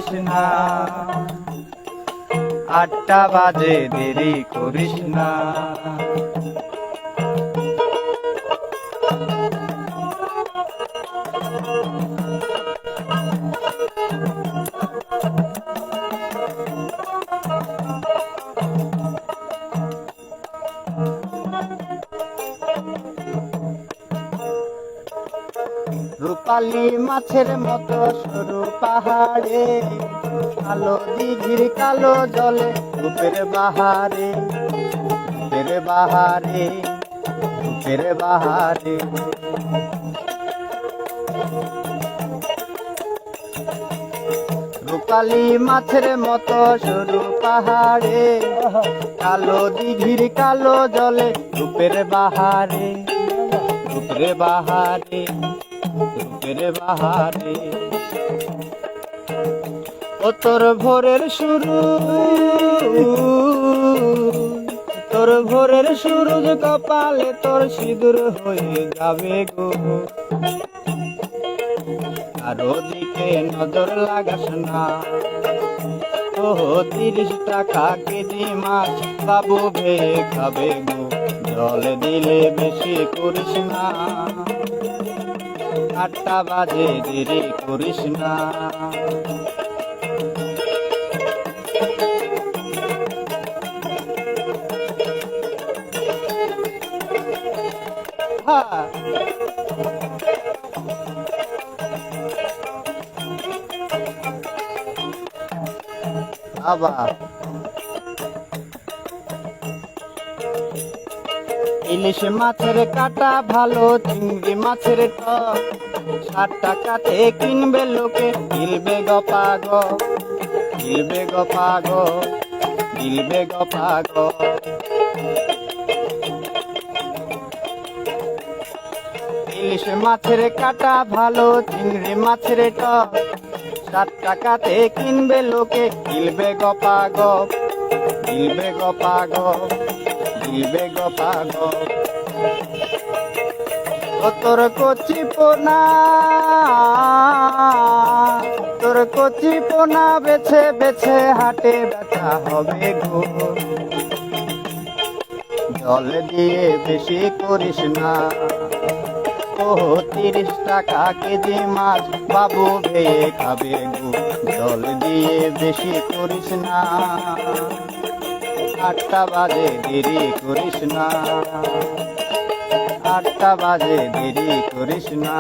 করিস না, 8টা বাজে দেরি করিস না। রূপালী মাছের মতো সরু পাহাড়ে, কালো দিঘির কালো জলে রূপের বাহারে, রূপের বাহারে, রূপের বাহারে। রূপালী মাছের মতো সরু পাহাড়ে, কালো দিঘির কালো জলে রূপের বাহারে, রূপের বাহারে, রূপের বাহারে। ও তোর ভোরের শুরু, তোর ভোরের সূরজ কপালে তোর সিঁদুর হয়ে যাবে গো। আর ওদিকে নজর লাগাস না, ও 30 টাকা কেজি মাছ বাবু ভেয়ে খাবে গো। জল দিলে বেশি করিস না, 8টা বাজে দেরি করিস না। আবার ইলিশ মাছের কাটা ভালো, চিংড়ি মাছের টক 60 টাকাতে কিনবে লোকে, গিলবে গো পাগ, গিলবে গো পাগ, গিলবে গো পাগ। ইলিশ মাছের কাটা ভালো, চিংড়ি মাছের টক 60 টাকাতে কিনবে লোকে, গিলবে গো পাগ, গিলবে গো পাগ, গিলবে গো পাগ। ও তোর কচি পোনা, তোর কচি পোনা বেছে বেছে হাটে বেচা হবে গো। জল দিয়ে বেশি করিস না, ও 30 টাকা কেজি মাছ বাবু ভেয়ে খাবে গো। জল দিয়ে বেশি করিস না, 8টা বাজে দেরি করিস না, 8টা বাজে দেরি করিস না।